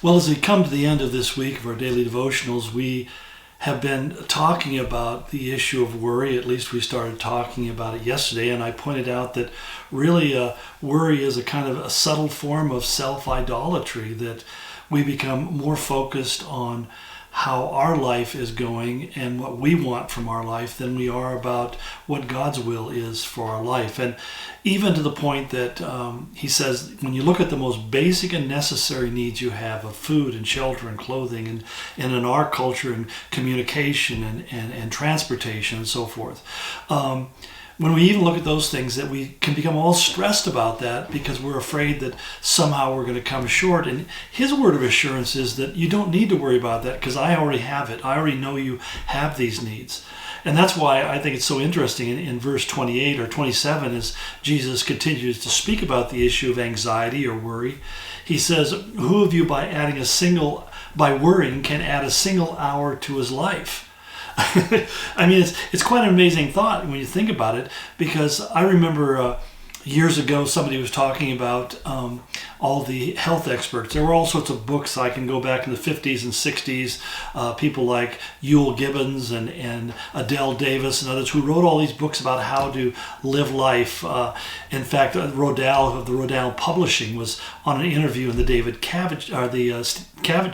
Well, as we come to the end of this week of our daily devotionals, we have been talking about the issue of worry. At least we started talking about it yesterday, and I pointed out that really worry is a kind of a subtle form of self-idolatry, that we become more focused on how our life is going and what we want from our life than we are about what God's will is for our life. And even to the point that he says, when you look at the most basic and necessary needs you have of food and shelter and clothing and in our culture and communication and transportation and so forth, when we even look at those things, that we can become all stressed about that because we're afraid that somehow we're going to come short. And his word of assurance is that you don't need to worry about that because I already have it. I already know you have these needs. And that's why I think it's so interesting in verse 28 or 27, as Jesus continues to speak about the issue of anxiety or worry. He says, who of you by worrying can add a single hour to his life? I mean, it's quite an amazing thought when you think about it, because I remember years ago somebody was talking about all the health experts. There were all sorts of books. I can go back in the 50s and 60s, people like Ewell Gibbons and Adele Davis and others who wrote all these books about how to live life. In fact, Rodale of the Rodale Publishing was on an interview in the Dick Cavett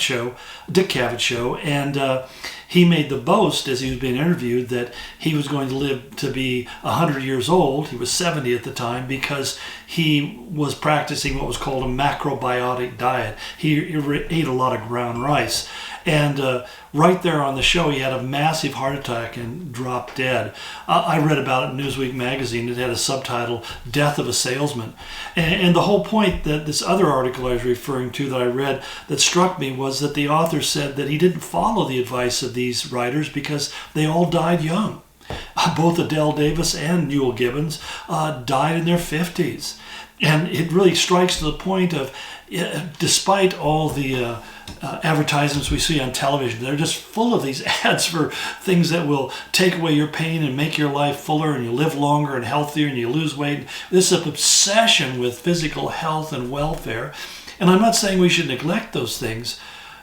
show, and he made the boast as he was being interviewed that he was going to live to be 100 years old. He was 70 at the time because he was practicing what was called a macrobiotic diet. He ate a lot of ground rice. And right there on the show, he had a massive heart attack and dropped dead. I read about it in Newsweek magazine. It had a subtitle, Death of a Salesman. And the whole point that this other article I was referring to that I read that struck me was that the author said that he didn't follow the advice of these writers because they all died young. Both Adele Davis and Ewell Gibbons died in their 50s. And it really strikes to the point of, despite all the advertisements we see on television, they're just full of these ads for things that will take away your pain and make your life fuller, and you live longer and healthier and you lose weight. This is an obsession with physical health and welfare. And I'm not saying we should neglect those things,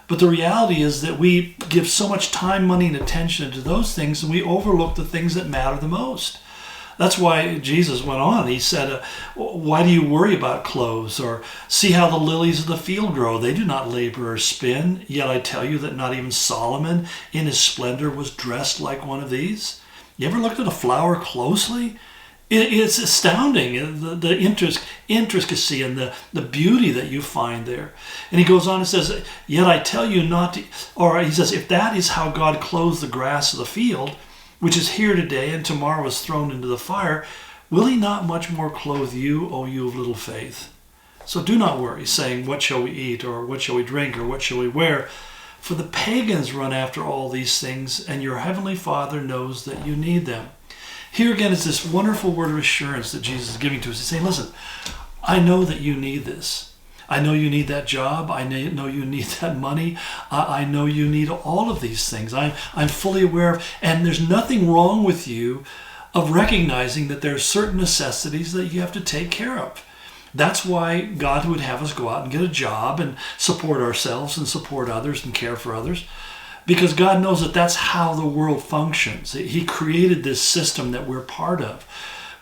but the reality is that we give so much time, money, and attention to those things, and we overlook the things that matter the most. That's why Jesus went on. He said, why do you worry about clothes? Or see how the lilies of the field grow. They do not labor or spin. Yet I tell you that not even Solomon in his splendor was dressed like one of these. You ever looked at a flower closely? It's astounding, the intricacy and the beauty that you find there. And he goes on and says, yet I tell you not to, or he says, if that is how God clothes the grass of the field, which is here today and tomorrow is thrown into the fire, will he not much more clothe you, O you of little faith? So do not worry, saying, what shall we eat, or what shall we drink, or what shall we wear? For the pagans run after all these things, and your heavenly Father knows that you need them. Here again is this wonderful word of assurance that Jesus is giving to us. He's saying, listen, I know that you need this. I know you need that job. I know you need that money. I know you need all of these things. I'm fully aware of, and there's nothing wrong with you of recognizing that there are certain necessities that you have to take care of. That's why God would have us go out and get a job and support ourselves and support others and care for others, because God knows that that's how the world functions. He created this system that we're part of.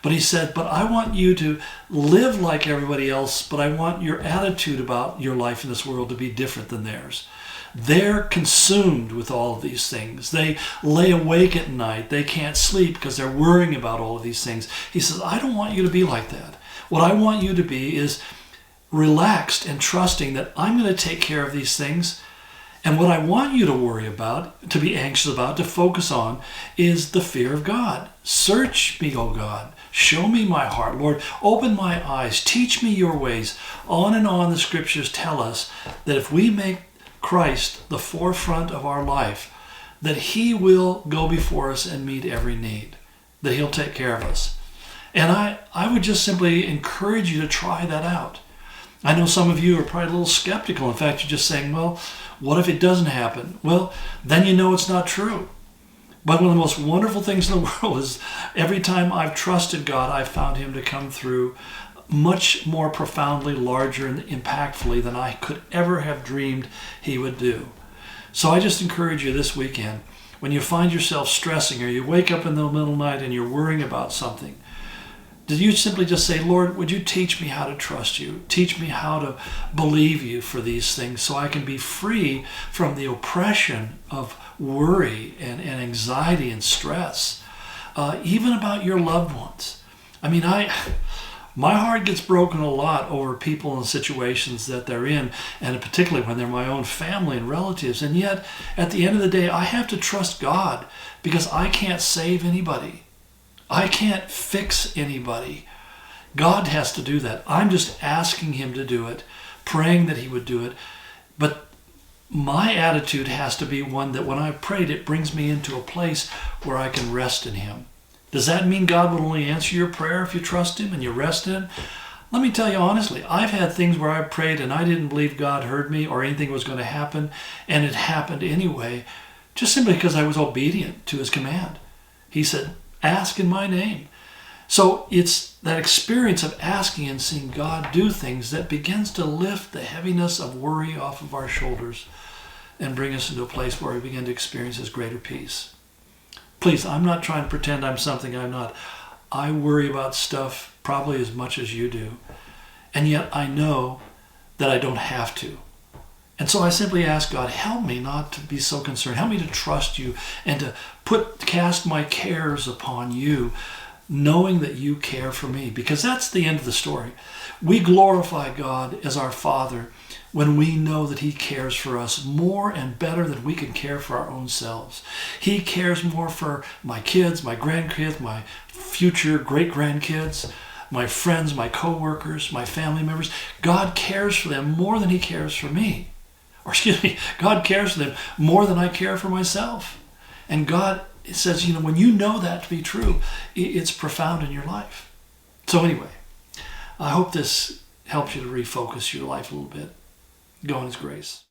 But he said, but I want you to live like everybody else, but I want your attitude about your life in this world to be different than theirs. They're consumed with all of these things. They lay awake at night. They can't sleep because they're worrying about all of these things. He says, I don't want you to be like that. What I want you to be is relaxed and trusting that I'm going to take care of these things. And what I want you to worry about, to be anxious about, to focus on, is the fear of God. Search me, O God. Show me my heart. Lord, open my eyes. Teach me your ways. On and on the scriptures tell us that if we make Christ the forefront of our life, that he will go before us and meet every need, that he'll take care of us. And I would just simply encourage you to try that out. I know some of you are probably a little skeptical. In fact, you're just saying, well, what if it doesn't happen? Well, then you know it's not true. But one of the most wonderful things in the world is every time I've trusted God, I've found him to come through much more profoundly, larger, and impactfully than I could ever have dreamed he would do. So I just encourage you this weekend, when you find yourself stressing or you wake up in the middle of the night and you're worrying about something, do you simply just say, Lord, would you teach me how to trust you? Teach me how to believe you for these things so I can be free from the oppression of worry and anxiety and stress, even about your loved ones. I mean, my heart gets broken a lot over people and situations that they're in, and particularly when they're my own family and relatives. And yet, at the end of the day, I have to trust God because I can't save anybody. I can't fix anybody. God has to do that. I'm just asking him to do it, praying that he would do it. But my attitude has to be one that when I prayed, it brings me into a place where I can rest in him. Does that mean God will only answer your prayer if you trust him and you rest in him? Let me tell you honestly, I've had things where I prayed and I didn't believe God heard me or anything was going to happen, and it happened anyway, just simply because I was obedient to his command. He said, ask in my name. So it's that experience of asking and seeing God do things that begins to lift the heaviness of worry off of our shoulders and bring us into a place where we begin to experience his greater peace. Please, I'm not trying to pretend I'm something I'm not. I worry about stuff probably as much as you do. And yet I know that I don't have to. And so I simply ask God, help me not to be so concerned. Help me to trust you and to cast my cares upon you, knowing that you care for me. Because that's the end of the story. We glorify God as our Father when we know that he cares for us more and better than we can care for our own selves. He cares more for my kids, my grandkids, my future great-grandkids, my friends, my co-workers, my family members. God cares for them more than he cares for me. Or excuse me, God cares for them more than I care for myself. And God says, when you know that to be true, it's profound in your life. So anyway, I hope this helps you to refocus your life a little bit. Go in his grace.